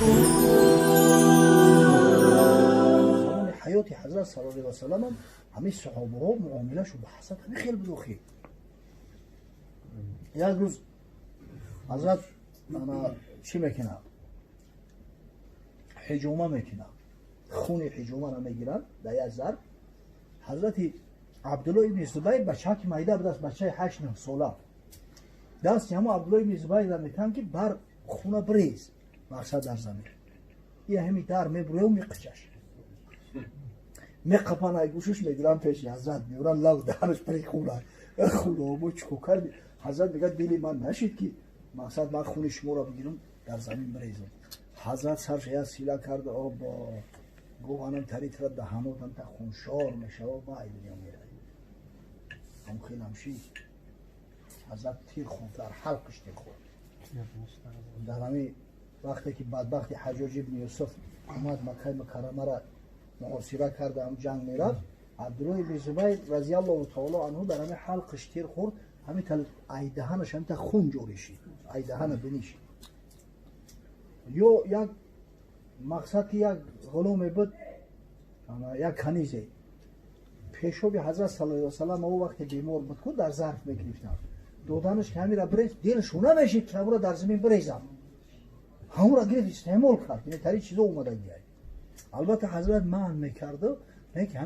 زمان حیات حضرت صلی الله علیه و سلم هم همه صحابه ها معامله شو به حسد همه خیلی بدوخی. یک روز حضرت چی میکنه؟ حجومه میکنه، خون حجومه را میگیرن در یک ظرف. حضرت عبدالله ابن زبیر بچه که میده بود، بچه 8 ساله، دست همه عبدالله ابن زبیر را میکنن که بر خونه بریز، مقصد در زمین یه همی در میبره و میقچش، میقپن ای گوشش میگیرن پیش حضرت میورن لو درش پری خونه بو چکو کردی. حضرت میگه دلی من نشید که مقصد من خون شما را بگیرم در زمین بریزم. حضرت سرش یه سیله کرده آبا گو انم تری ترد دهانوتم تا خونشار میشه و با ای دنیا میره. هم خیلی همشی حضرت تیر خون در حلقش تیر خون. در همی وقتی که بدبخت حجاج ابن یوسف اومد مکه مکرمه را محاصره کرده، هم جنگ میرفت، عبدالله ابن زبیر رضی الله تعالی عنه در همی حلقش تیر خورد، همی تا ای دهنش همی تا خون جوری شید، ای دهن بینیشید. یا یک مقصد که یک غلوم بود، یک کنیزه پیشوی حضرت صلی الله علیه و سلم او وقت بیمار بود که در ظرف میگرفتن دودنش که همین را بریز دلشون نمیشید که همون را در زمین بریزم، همون را گرفت استعمال کرد. این تری چیزا اومده گیای. البته حضرت من میکرده نه که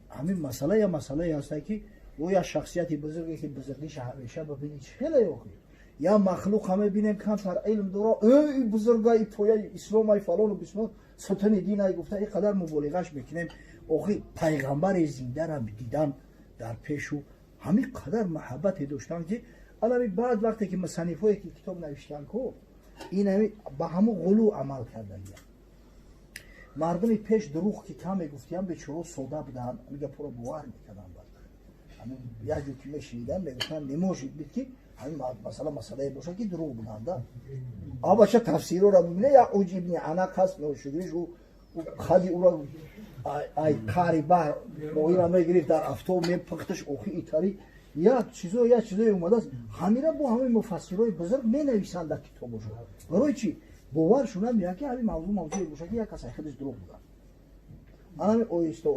همین مسئله یا مسئله هست که او یا شخصیتی بزرگی که بزرگیش همیشه ببینید خیلی اوخی یا مخلوق همه بینیم کم تر علم دورا ای بزرگای پویه اسلام ای فلان و بسم ستن دین ای گفته این قدر مبالغش میکنیم. اوخی پیغمبر زنده را دیدن در پیشو همین قدر محبت داشتن که الان بعد وقتی که مصنفایی که کتاب نوشتن کو این همین با همون غلو عمل کردن. مردمی پیش دروغ که کم میگفتیم به چرا سودا بدن میگه پرو باور میکردن. همین یک جو که میشیدن میگفتن نموشید بید که همین مثلا مسئله باشه که دروغ بودن. آبا چه تفسیر رو ببینه یا اوج ابن عنق هست نوشیدش و خدی او را ای کاری بر موی را میگرفت در افتو میپختش اوخی ایتاری یک چیزای اومده است. همین را با همین مفسرای بزرگ می نویسند در کتابشون. برای چی؟ باورشون هم میگه که همین موضوع باشه که یک کسی خودش دروغ بوده. همین اویسته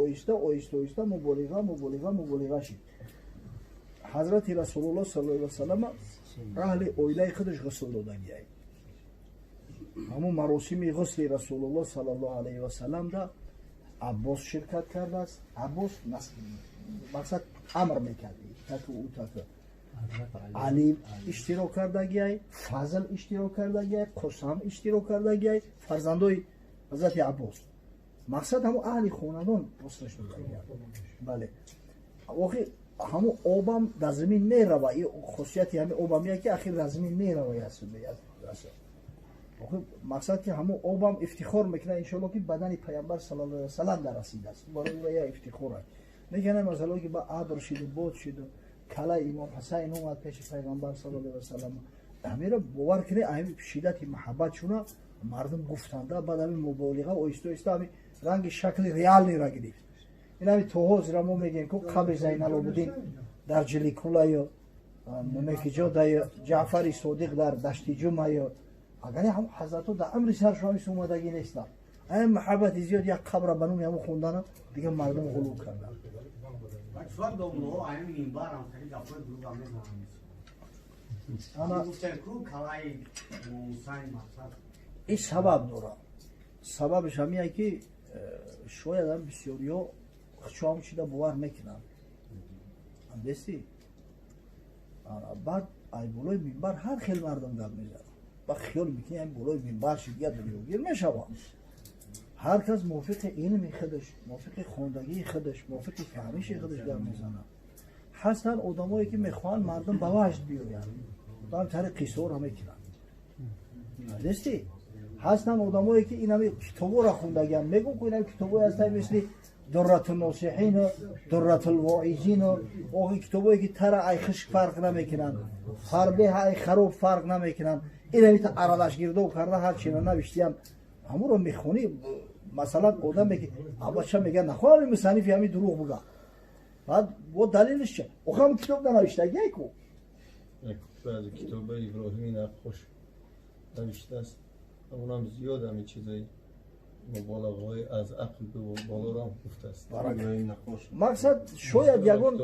مبالغه شد. حضرت رسول الله صلی الله علیه و سلم اهل اویله خودش غسل دادن. همون مراسم غسل رسول الله صلی الله علیه و سلم دا عباس شرکت کرده است. عباس مقصد امر میکردی تک او تک علی اشتراک کرده گیای، فضل اشتراک کرده گیای، قسم اشتراک کرده گیای، فرزندای حضرت عباس مقصد همون اهل خاندان غسلش داده گیای. بله واقعی همون آبم در زمین میروه. این خصوصیتی همین آبم میگه که اخیر در زمین میروه است. مقصد که همون آبم افتخار میکنه انشالله که بدن پیامبر صلی الله علیه و سلم در رسیده است. برای او یا افتخاره میگن مثلا که با ابر شد و باد شد و کلای امام حسین اومد پیش پیغمبر صلی الله علیه و سلم. همین را باور کنه همین شدت محبت شونه مردم گفتنده بعد همین مبالغه و ایستا همین رنگ شکل ریال را گرفت. این همین توهوز را ما میگیم که قبر زین العابدین در جلیکولا یا نمیکجا در جعفر صادق در دشت جمعه یا اگر هم حضرت در امر سرشانش اومدگی نیستن. این محبت زیاد یک قبر بنوم همون خوندن دیگه مردم غلو کردن. این سبب داره. سببش همیه که شاید هم بسیاری ها خشام شده باور میکنن. دستی بعد ای بلوی منبر هر خیلی مردم گپ میزنن و خیال میکنه این بلوی منبر شد یا دلیوگیر میشوه. هر کس موافق علم خودش، موافق خواندگی خودش، موافق فهمش خودش گپ میزنه. هستن آدمایی که میخوان مردم به وجد بیاین و هم طریق قصور هم میکنن. دستی هستن آدمایی که این همه کتابا را خوندگی میگو که این کتابایی هستن مثل درة الناصحین و درة الواعظین و اون کتابایی که تر ای خشک فرق نمیکنن، فربه ای خروب فرق نمیکنن. این همیتا عرالش گرده و کرده هر چی نوشتیم همون رو میخونی. مثلا آدم میگه بچه میگه نخواه همین مصنفی همین دروغ بگه بعد با دلیلش چه؟ او هم کتاب ننوشته گه کو بعضی کتاب ابراهیمی نقاش نوشته است اونم زیاد همین چیزایی مبالغه‌های از عقل به بالا رو هم گفته است. مقصد شاید یگون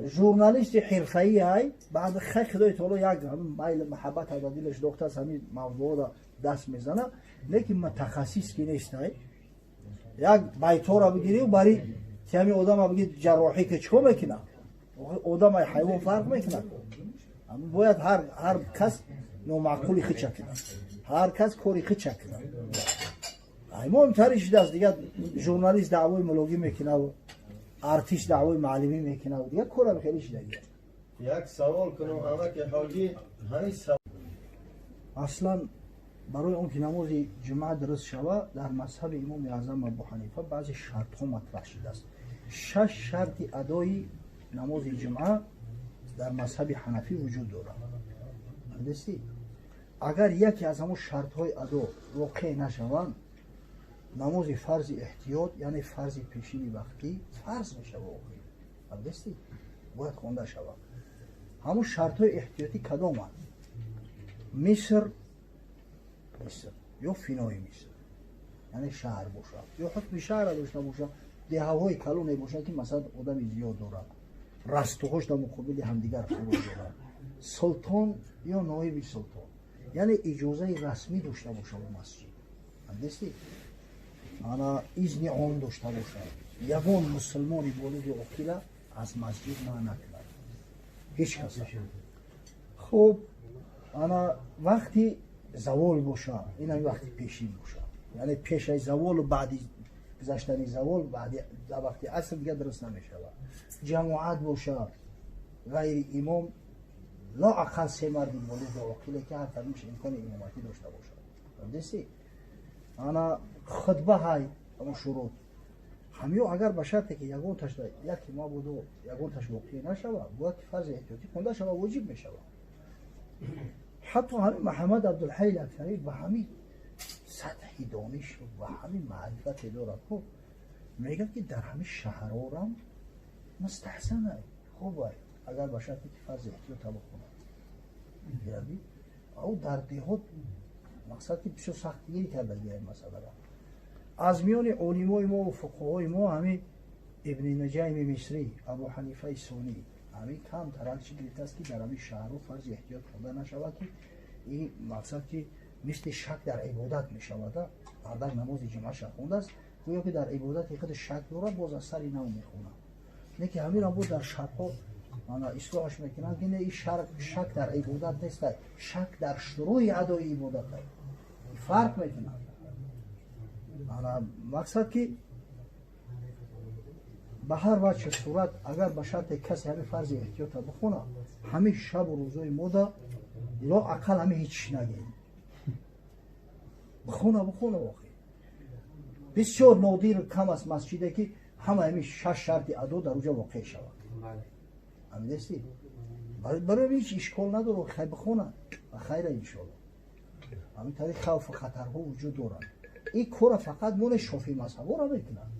ژورنالیست حرفه‌ای های بعد خدای تعالی یک مایل محبت از دلش دختر همین موضوع را دست میزنه لیکن متخصص کی نیست های یک بیتور را بگیری و برای تیمی آدم را بگید جراحی که چیکار میکنه آدم های حیوان فرق میکنه باید هر کس نامعقولی خیچ کنه هر کس کاری خیچ کنه ایمان تریش دست دیگه ژورنالیست دعوای ملوگی میکنه و ارتیست دعوای معلمی میکنه و دیگه کارم خیلی شده یک سوال کنم اما که حاجی همین سوال اصلا برای اون که نماز جمعه درست شود در مذهب امام اعظم ابو حنیفه بعضی شرط ها مطرح شده است 6 شرط ادای نماز جمعه در مذهب حنفی وجود دارد هستی اگر یکی از همون شرط های ادا واقع نشوند نماز فرض احتیاط یعنی فرض پیشینی وقتی فرض میشه واقعی هستی باید خونده شود همون شرط های احتیاطی کدام هست مصر یا فینای مصر یعنی شهر باشه یا حکم شهر داشته باشه ده هوای کلون باشه که مثلا آدم زیاد داره رستخوش در مقابل همدیگر فرو داره سلطان یا نایب سلطان یعنی اجازه رسمی داشته باشه به مسجد هستی انا اذن عام داشته باشه یگان مسلمانی بالغ عاقل از مسجد منع نکند هیچ کس خب انا وقتی زوال باشه این هم وقتی پیشین باشه یعنی پیش از زوال و بعدی گذشتن زوال بعدی در وقتی عصر دیگه درست نمیشه جماعت باشه غیر امام لا اقل 3 مرد بالغ عاقل که هر کدومش امکان امامتی داشته باشه دستی انا خطبه های اما شروط همیو اگر به شرطی که یگون تاش یکی ما بود و یگون تاش واقعی نشود باید فرض احتیاطی خونده شود واجب میشود حتی همین محمد عبدالحی لطفی و همین سطحی دانش و همین معرفت دارد خب میگه که در همین شهرارم مستحسنه خوبه اگر به شرطی که فرض احتیاط بکنه او در دیهات مقصد که بسیار سختگیری کرده این مسئله را از میان علمای ما و فقهای ما همین ابن نجیم مصری ابو حنیفه سونی همین کم ترانچی گرفته است که در همین شهر و فرض احتیاط خونده نشود که این مقصد که مثل شک در عبادت می شود بعد نماز جمعه شک خونده است گویا که در عبادت خود شک داره باز از سری نو می خونه نه که همین را بود در شک ها انا اصلاحش میکنن که نه این شک در عبادت نیست شک در شروع ادای عبادت است فرق میکنه انا مقصد که به هر وجه صورت اگر به شرط کسی همین فرض احتیاط بخونه همین شب و روزای مودا لا اقل همین هیچ نگیم بخونه واقعی بسیار نادر کم از مسجده که همین 6 شرط ادا در اونجا واقع شود همین دستی برای هیچ اشکال نداره خیر بخونه و خیر انشاءالله همین طریق خوف و خطرها وجود دارن این کار فقط مون شافعی مذهب را میکنن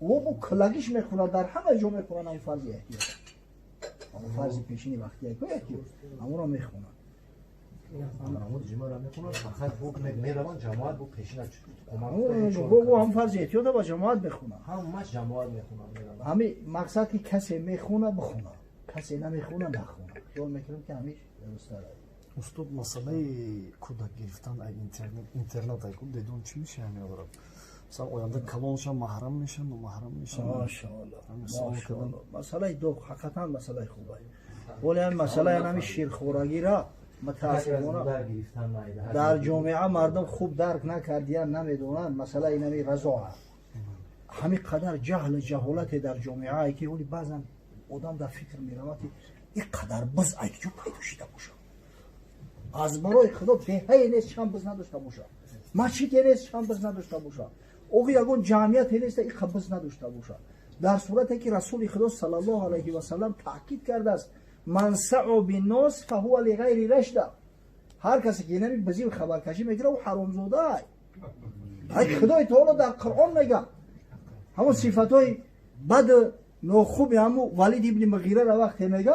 او با کلاگیش میخونن در همه جا میکنن این فرض احتیاط اما فرض پیشینی وقتی احتیاط اما را میخونن نماز جمعه را میخونن فقط میروان جماعت با پیشینه او هم فرض احتیاط با جماعت میخونن همش جماعت میخونن همین مقصد که کسی میخونه بخونه کسی نمیخونه نخونه خیال میکنم که همیش درست داره استاد مسئله کودک گرفتن اینترنت ایکون دیدون چی میشه همین آدم مثلا آینده کلانشان محرم میشن و محرم میشن ماشاءالله مسئله دو حقیقتا مسئله خوبه ولی هم مسئله همین شیرخورگی را متاسفانه در جامعه مردم خوب درک نکردیان نمیدونن مسئله اینمی رضا همین قدر جهالت در جامعه ای که ولی بعضا آدم در فکر میرود این قدر بز ایکجو پیدا شده باشه از برای خدا بهایی نیست شام بز نداشته باشه مسجد نیست شام بز نداشته باشه او یگون جمعیت نیست این بز نداشته باشه در صورتی که رسول خدا صلی الله علیه و سلم تاکید کرده است من سعى بالناس فهو لغیر رشد هر کسی که نمی بزی خبر کشی میگیره او حرامزاده ای خدای تعالی در قرآن میگه همون صفاتای بد ناخوب همو ولید ابن مغیره را وقتی میگه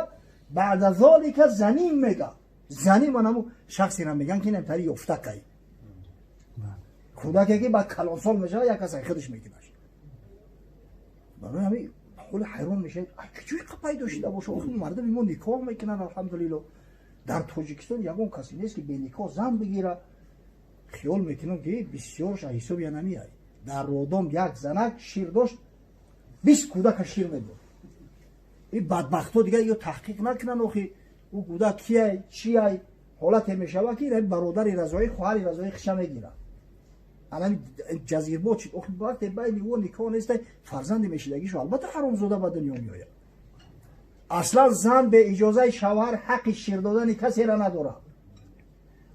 بعد ذالک زنیم میگه زنی من همو شخصی را میگن که نمیتاری یفتقی کودکی که با کلانسال میشه یک کسی خودش میکنش برای همین خود حیران میشه چجوری پیدا شده باشه آخه مردم ایمون نکاح میکنن الحمدلله در تاجیکستان یگان کسی نیست که به نکاح زن بگیره خیال میکنم که بسیارش حساب یا نمیای در رودام یک زنک شیر داشت 20 کودک شیر میداد این بدبختا دیگه یا تحقیق نکنن آخه او کودک کیه چیه حالت میشوه که برادر رضایی خواهر رضایی خشم میگیره الان جزیره چی آخه وقتی بین او نکاح نیست فرزند میشدگیشو البته حرامزاده به دنیا میآید اصلا زن به اجازه شوهر حق شیر دادن کسی را نداره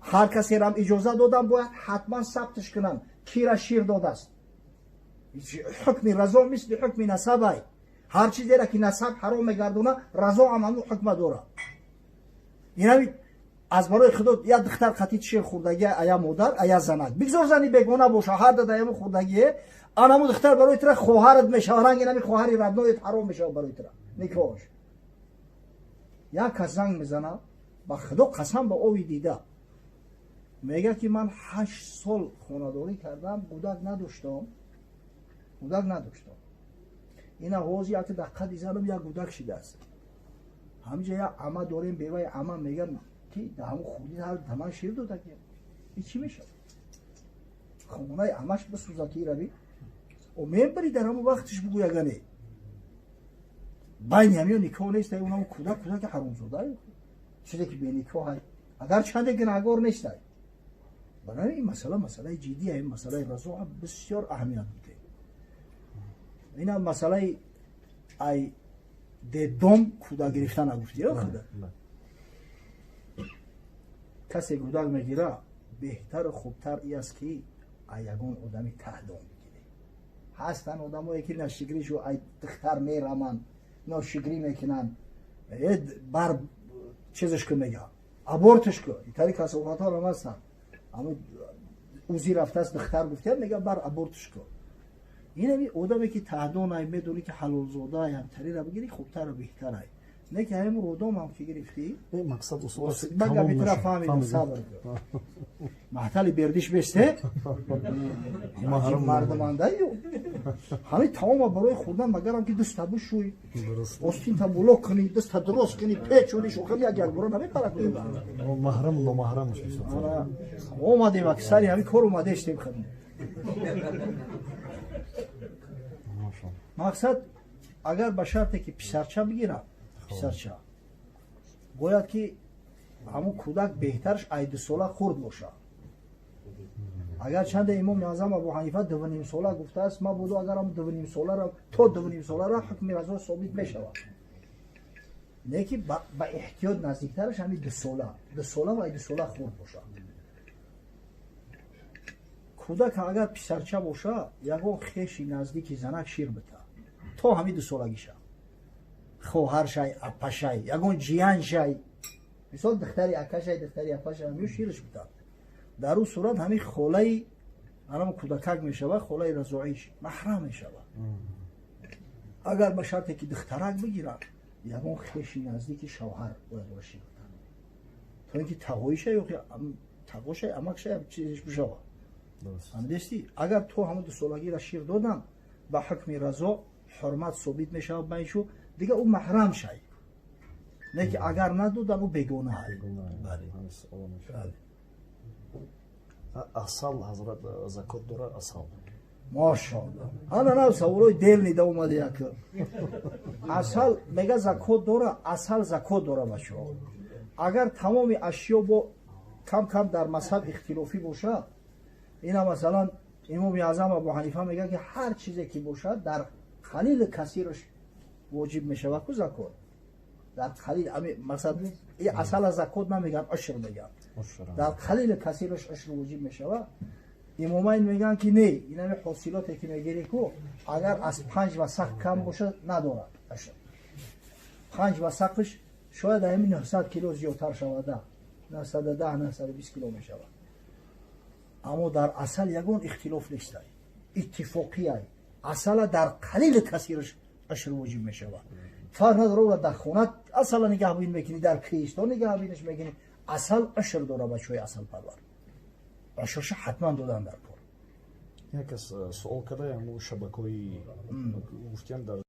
هر کسی را اجازه دادن باید حتما ثبتش کنن کی را شیر داده است حکم رضا مثل حکم نسب است هر چیزی را که نسب حرام میگردونه رضا هم همون حکم داره یعنی از برای خدا یا دختر خطی شیر خوردگی ایا مادر ایا زنک بگذار زنی بیگانه باشه هر دایم خوردگی آنمو دختر برای تو خواهرت میشه رنگ نمی خواهری ردنایت حرام میشه برای تو نکاحش یا کس زنگ میزنه با خدا قسم به اوی دیده میگه که من 8 سال خانه‌داری کردم کودک نداشتم اینا روزی که دقیقه دیزنم یک کودک شده است همینجا یا عمه داریم بیوای عمه میگن که همون خودی هر تمام شیر داده که این چی میشه خونه عمهش بسوزه که روی و میبری در همون وقتش بگو یگنه بین همیون نکاح نیست اونم کودک حرامزاده چیزی که به نکاح هست اگر چند گناهگار نیست برای این مسئله جدی این مسئله رضا بسیار اهمیت بوده اینا مسئله ای دوم کودک گرفتن نگفتی یا خدا کسی کودک میگیره بهتر و خوبتر ای است که یگان آدمی تهدام بگیره هستن آدمایی که نشگریشو ای دختر میرمن ناشگری میکنن بر چیزش که میگه ابورتش که این طریق تصوفات ها رو هستن اما اوزی رفته است دختر گفته میگه بر ابورتش که این همی آدمی که تهدام ای میدونی که حلال زاده ای همتری رو بگیری خوبتر و بهتر ای نه که همون رودام هم که گرفتی مقصد اصول بگه بیتره فهمیدم صبر کن محتلی بردیش بسته مردمانده یو همه تمام برای خوردن مگرم که دست تبو شوی آستین تبولو کنی دست درست کنی پیچونی شوخم یک برو نمی پرد محرم نامحرم میشه اومدیم اکثری همین کار اومده اشتیم خدیم مقصد اگر به شرطی که پسرچه بگیرم پسرچه باید که همون کودک بهترش 2 ساله خورد باشه اگر چند امام اعظم ابو حنیفه 2.5 ساله گفته است ما بودو اگر هم 2.5 ساله را تا 2.5 ساله را حکم رضا ثابت میشود نه که با احتیاط نزدیکترش همین 2 ساله و 2 ساله خورد باشه کودک اگر پسرچه باشه یگو خیشی نزدیکی زنک شیر بده تا همین 2 سالگیشه خواهر شای اپشای یگون جیان شای مثال دختری اکشای دختری اپشای همیو شیرش بده در اون صورت همین خوله الان کودکک میشوه خوله رضاعیش محرم میشوه اگر به شرطی که دخترک بگیرن یگون خیشی نزدیک شوهر باید باشی تا اینکه تقویشه یا تقویشه امکشه چیزش بشوه همدستی اگر تو همون 2 سالگی را شیر دادن با حکم رضا حرمت ثابت میشه بینشو دیگه او محرم شد نه که اگر ندادن او بیگانه هست بله اصل حضرت زکات داره اصل ماشاءالله انا نه سوالای دل نیده اومده یک اصل میگه زکات داره اصل زکات داره باشه اگر تمام اشیا با کم در مذهب اختلافی باشه اینا مثلا امام اعظم ابو حنیفه میگه که هر چیزی که باشه در قلیل کثیرش واجب میشه و کو زکات در قلیل مثلا این اصل زکات نمیگن عشر میگن در قلیل کثیرش عشر واجب میشه و امامین میگن که نه این همه حاصلاتی که میگیری کو اگر از 5 وسق کم باشه نداره عشر 5 وسقش شاید همین 900 کیلو زیادتر شود 910 920 کیلو میشه اما در اصل یگون اختلاف نیست اتفاقی است اصلا در قلیل کثیرش عشر واجب میشه فرق نداره او در خونه اصلا نگهبین میکنی در کیستان نگهبینش میکنی اصل عشر داره بچهای اصل پرور عشرش حتما دادن در کار Якас суол кардая мо шабакаҳои гуфтиян дар